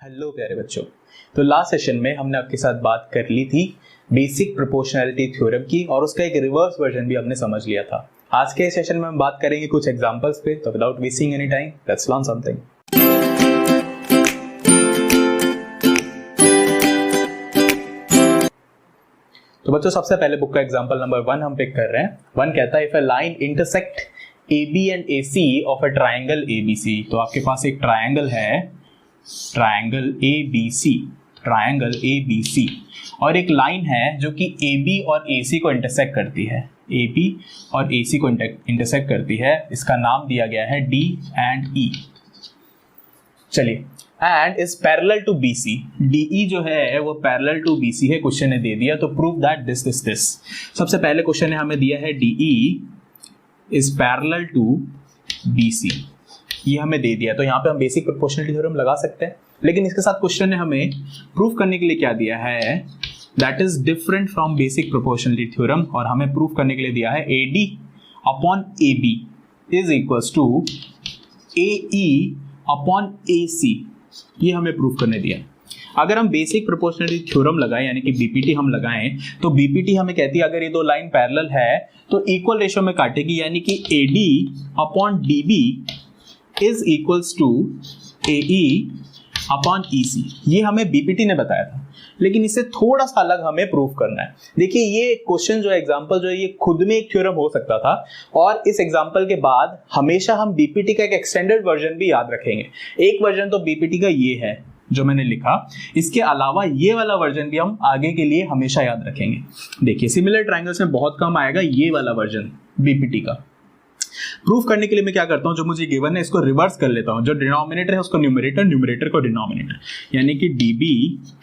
Hello प्यारे बच्चों। तो लास्ट सेशन में हमने आपके साथ बात कर ली थी बेसिक प्रोपोर्शनैलिटी थ्योरम की और उसका एक रिवर्स वर्जन भी हमने समझ लिया था। आज के सेशन में हम बात करेंगे कुछ एग्जांपल्स पे। तो without wasting any time let's learn something. तो बच्चों सबसे पहले बुक का एग्जांपल नंबर 1 हम पिक कर रहे हैं। 1 कहता है if a line intersect AB and AC of a triangle ABC। तो आपके पास एक ट्रायंगल है, ट्रायंगल ABC और एक लाइन है जो कि AB और AC को इंटरसेक्ट करती है। AB और AC को इंटरसेक्ट करती है। इसका नाम दिया गया है D एंड E। चलिए, and is parallel to BC। DE जो है वो पैरेलल टू BC है, क्वेश्चन ने दे दिया। तो प्रूव दैट दिस। सबसे पहले क्वेश्चन ने हमें दिया है DE is parallel to BC, ये हमें दे दिया। तो यहाँ पे हम बेसिक प्रोपोर्शनैलिटी थ्योरम लगा सकते हैं, लेकिन इसके साथ क्वेश्चन ने हमें प्रूव करने के लिए क्या दिया है, that is different from basic proportionality theorem. और हमें प्रूव करने के लिए दिया है AD upon AB is equals to AE upon AC, ये हमें प्रूव करने दिया। अगर हम बेसिक प्रोपोर्शनैलिटी थ्योरम लगाएं यानी कि BPT हम लगाएं, तो BPT हमें कहती है अगर ये दो लाइन पैरेलल है तो इक्वल रेशियो में काटेगी, यानी कि AD upon DB is equals to AE upon EC। ये हमें BPT ने बताया था, लेकिन इससे थोड़ा सा अलग हमें प्रूव करना है। देखिए ये क्वेश्चन जो है, एग्जांपल जो है, ये खुद में एक थ्योरम हो सकता था और इस एग्जांपल के बाद हमेशा हम BPT का एक एक्सटेंडेड वर्जन भी याद रखेंगे। एक वर्जन तो BPT का ये है जो मैंने लिखा, इसके अलावा ये वाला वर्जन भी हम आगे के लिए हमेशा याद रखेंगे। देखिए सिमिलर ट्रायंगल्स में बहुत कम आएगा ये वाला वर्जन BPT का। प्रूफ करने के लिए मैं क्या करता हूं, जो मुझे गिवन है इसको रिवर्स कर लेता हूं। जो डिनोमिनेटर है उसको न्यूमरेटर, न्यूमरेटर को डिनोमिनेटर, यानी कि DB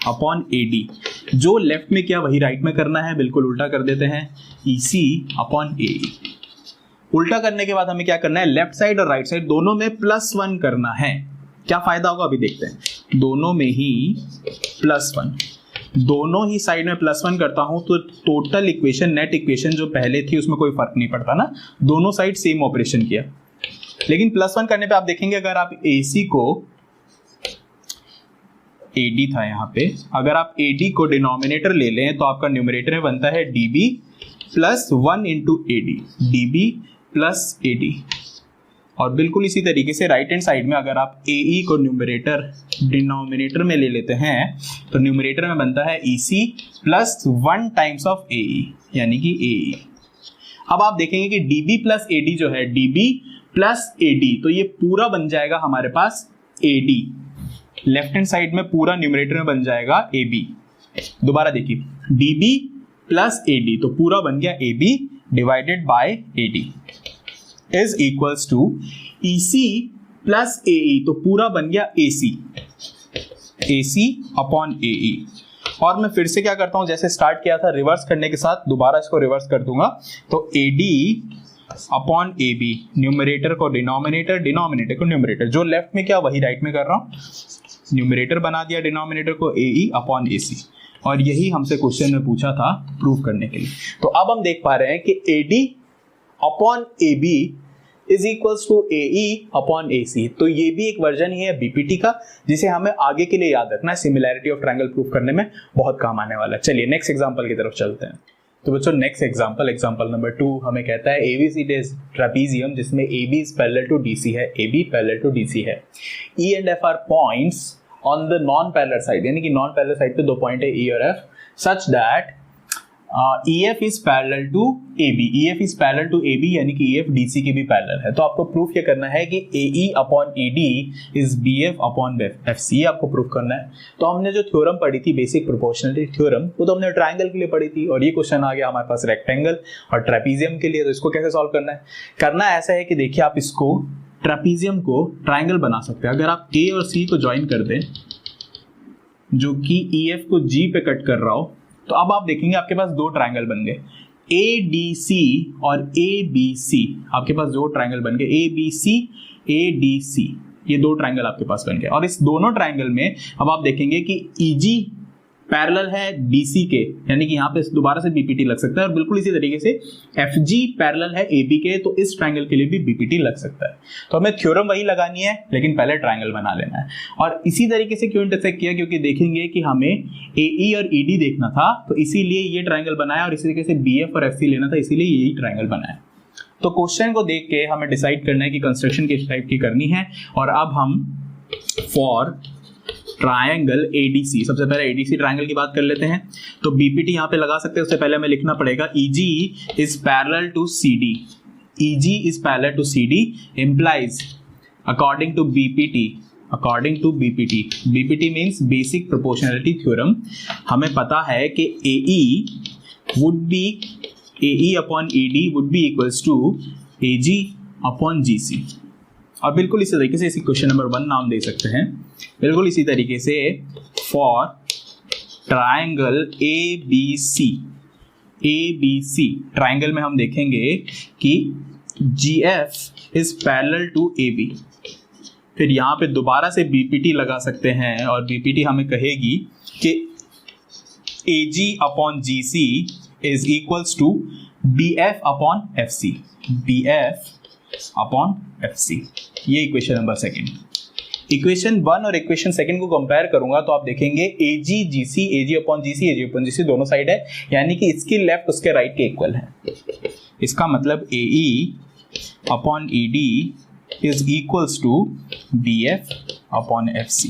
अपॉन AD। जो लेफ्ट में किया वही राइट में करना है, बिल्कुल उल्टा कर देते हैं, EC अपॉन AE। उल्टा करने के बाद हमें क्या करना है, लेफ्ट साइड और राइट साइड दोनों में +1 करना है। क्या फायदा होगा अभी देखते हैं। दोनों में ही +1, दोनों ही साइड में +1 करता हूं तो टोटल इक्वेशन, नेट इक्वेशन जो पहले थी उसमें कोई फर्क नहीं पड़ता ना, दोनों साइड सेम ऑपरेशन किया। लेकिन +1 करने पे आप देखेंगे अगर आप AC को, AD था यहाँ पे, अगर आप AD को डिनोमिनेटर ले लें तो आपका न्यूमरेटर में बनता है DB plus 1 into AD, DB plus AD। और बिल्कुल इसी तरीके से राइट हैंड साइड में अगर आप AE को न्यूमरेटर डिनोमिनेटर में ले लेते हैं तो न्यूमरेटर में बनता है EC plus 1 times of AE, यानी कि AE। अब आप देखेंगे कि DB प्लस AD जो है, DB प्लस AD, तो ये पूरा बन जाएगा हमारे पास AD। लेफ्ट हैंड साइड में पूरा न्यूमरेटर में बन जाएगा AB। दोबारा देखिए, DB प्लस AD तो पूरा बन गया AB divided by AD is equals to EC plus AE तो पूरा बन गया AC अपॉन AE। और मैं फिर से क्या करता हूं, जैसे स्टार्ट किया था रिवर्स करने के साथ, दोबारा इसको रिवर्स कर दूंगा। तो AD अपॉन AB, न्यूमरेटर को डिनोमिनेटर, डिनोमिनेटर को न्यूमरेटर, जो लेफ्ट में क्या वही राइट में कर रहा हूं। न्यूमरेटर बना दिया डिनोमिनेटर को AE अपॉन AC, और यही हमसे क्वेश्चन में पूछा था प्रूव करने के लिए। तो अब हम देख पा रहे हैं कि AD upon AB is equals to AE upon AC। तो ये भी एक वर्जन ही है BPT का, जिसे हमें आगे के लिए याद रखना है, सिमिलैरिटी ऑफ ट्रायंगल प्रूफ करने में बहुत काम आने वाला है। चलिए नेक्स्ट एग्जांपल की तरफ चलते हैं। तो बच्चों नेक्स्ट एग्जांपल नंबर 2 हमें कहता है ABCD इज ट्रेपेजियम जिसमें AB is parallel to DC है, AB पैरेलल टू DC है। E and F are points on the non parallel side, यानी कि नॉन पैरेलल साइड पे दो पॉइंट है E और F, such that EF is parallel to AB, EF is parallel to AB, यानी कि EF DC के भी पैरेलल है। तो आपको प्रूफ ये करना है कि AE upon AD is BF upon FC, ये आपको प्रूफ करना है। तो हमने जो थ्योरम पढ़ी थी बेसिक प्रोपोर्शनैलिटी थ्योरम, वो तो हमने ट्रायंगल के लिए पढ़ी थी, और ये क्वेश्चन आ गया हमारे पास रेक्टेंगल और ट्रेपेजियम के लिए। तो इसको कैसे सॉल्व करना है, करना ऐसा है कि देखिए आप इसको ट्रेपेजियम को ट्रायंगल बना सकते हैं। अगर आप A और C को ज्वाइन कर दें, जो कि EF को G पे कट कर रहा हो, तो अब आप देखेंगे आपके पास दो ट्रायंगल बन गए, ADC और ABC। आपके पास दो ट्रायंगल बन गए, ABC ADC, ये दो ट्रायंगल आपके पास बन गए। और इस दोनों ट्रायंगल में अब आप देखेंगे कि EG पैरेलल है BC के, यानी कि यहाँ पे दोबारा से BPT लग सकता है, और बिल्कुल इसी तरीके से FG पैरेलल है AB के, तो इस ट्रायंगल के लिए भी BPT लग सकता है। तो हमें थ्योरम वही लगानी है, लेकिन पहले ट्रायंगल बना लेना है। और इसी तरीके से क्यों इंटरसेक्ट किया, क्योंकि देखेंगे कि हमें AE और ED देखना था, तो इसीलिए ये ट्रायंगल बनाया, और इसी तरीके से BF और FC लेना था, इसीलिए यही ट्रायंगल बनाया। तो क्वेश्चन को देख के हमें डिसाइड करना है कि कंस्ट्रक्शन किस टाइप की करनी है। और अब हम फॉर ट्रायंगल ADC, सबसे पहले ADC ट्रायंगल की बात कर लेते हैं। तो BPT यहाँ पे लगा सकते हैं, उससे पहले हमें लिखना पड़ेगा EG is parallel to CD. EG is parallel to CD implies according to BPT, BPT means basic proportionality theorem, हमें पता है कि AE upon ED would be equals to AG upon GC। और बिल्कुल इसी तरीके से इसी क्वेश्चन नंबर 1 नाम दे सकते हैं, बिल्कुल इसी तरीके से फॉर ट्रायंगल ABC ट्रायंगल में हम देखेंगे कि GF is parallel to AB। फिर यहाँ पे दोबारा से BPT लगा सकते हैं, और BPT हमें कहेगी कि AG upon GC is equals to BF upon FC, BF upon FC। ये इक्वेशन नंबर 2। इक्वेशन 1 और इक्वेशन 2 को कंपेयर करूंगा तो आप देखेंगे AG GC, AG upon GC दोनों साइड है, यानी कि इसकी लेफ्ट उसके राइट के इक्वल है। इसका मतलब AE upon ED is equals to BF upon FC,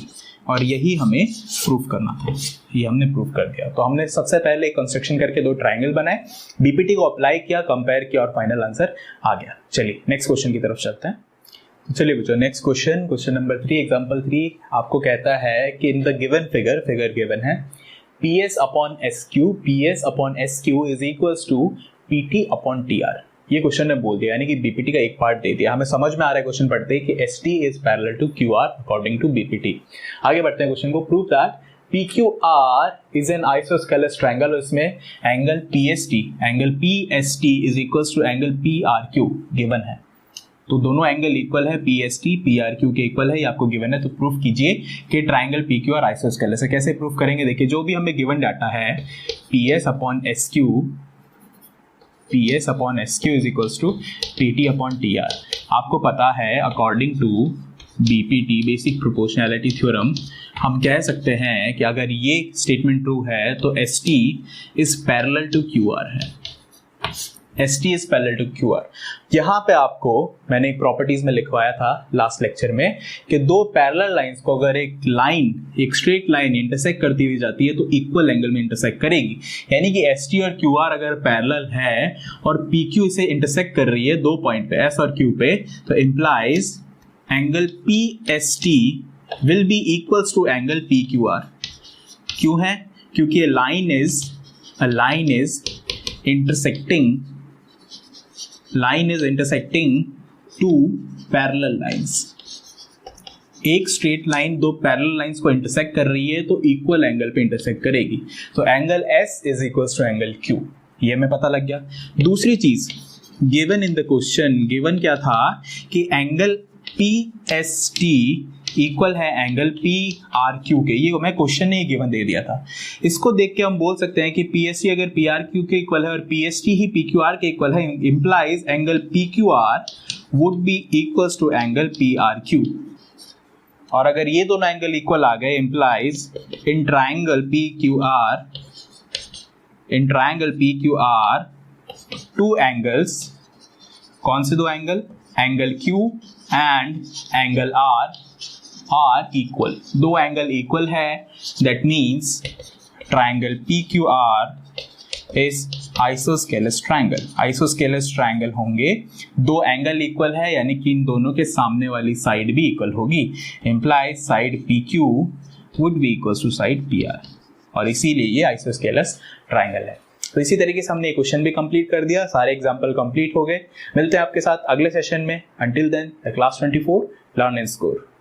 और यही हमें प्रूफ करना था, ये हमने प्रूफ कर दिया। तो हमने सबसे पहले कंस्ट्रक्शन करके 2 ट्रायंगल बनाए, BPT को अप्लाई किया, कंपेयर किया, और फाइनल आंसर आ गया। चलिए नेक्स्ट क्वेश्चन की तरफ चलते हैं। चलिए बच्चों, नेक्स्ट क्वेश्चन नंबर 3, एग्जांपल 3 आपको कहता है कि in the given figure given है PS upon SQ is equals to PT upon TR। ये क्वेश्चन ने बोल दिया, यानी कि BPT का एक पार्ट दे दिया। हमें समझ में आ रहा है क्वेश्चन पढ़ते ही कि ST is parallel to QR according to BPT। आगे बढ़ते हैं क्वेश्चन को। Prove that PQR is an isosceles triangle, इसमें angle PST is equals to angle PRQ given है। तो दोनों एंगल इक्वल है, PST PRQ के इक्वल है, ये आपको गिवन है। तो प्रूफ कीजिए कि ट्रायंगल PQR आइसोस्केलस है। कैसे प्रूफ करेंगे, देखिए जो भी हमें गिवन डाटा है PS upon SQ is equals to PT upon TR। आपको पता है according to BPT basic proportionality theorem हम कह सकते हैं कि अगर ये स्टेटमेंट ट्रू है तो ST is parallel to QR है। ST is parallel to QR। यहाँ पे आपको मैंने एक प्रॉपर्टीज में लिखवाया था लास्ट लेक्चर में कि 2 पैरेलल लाइंस को अगर एक स्ट्रेट लाइन इंटरसेक्ट करती हुई जाती है तो इक्वल एंगल में इंटरसेक्ट करेगी। यानी कि ST और QR अगर पैरेलल है और PQ से इंटरसेक्ट कर रही है 2 पॉइंट पे, S और Q पे, तो implies angle PST will be equals to angle PQR। क्यों है? क्योंकि line is intersecting 2 parallel lines. एक स्ट्रेट लाइन 2 पैरेलल लाइंस को इंटरसेक्ट कर रही है तो इक्वल एंगल पे इंटरसेक्ट करेगी। तो angle S is equals to angle Q, ये हमें पता लग गया। दूसरी चीज given in the question, given क्या था कि एंगल PST इक्वल है एंगल PRQ के। ये मैं क्वेश्चन ने गिवन दे दिया था। इसको देख के हम बोल सकते हैं कि PST अगर PRQ के इक्वल है और PST ही PQR के इक्वल है, implies angle PQR would be equals to angle PRQ। और अगर ये दोनों एंगल इक्वल आ गए, implies in triangle PQR 2 angles, कौन से 2 angle? Angle Q and angle R are equal. 2 angle equal है, that means triangle PQR is isosceles triangle होंगे। 2 एंगल इक्वल है, यानी कि इन दोनों के सामने वाली साइड भी इक्वल होगी। Implies side PQ would be equal to side PR, और इसीलिए ये आइसोस्केलस ट्रायंगल है। तो इसी तरीके से हमने ये क्वेश्चन भी कंप्लीट कर दिया, सारे एग्जाम्पल कंप्लीट हो गए। मिलते हैं आपके साथ अगले सेशन में। Until then the class 24 learn and score.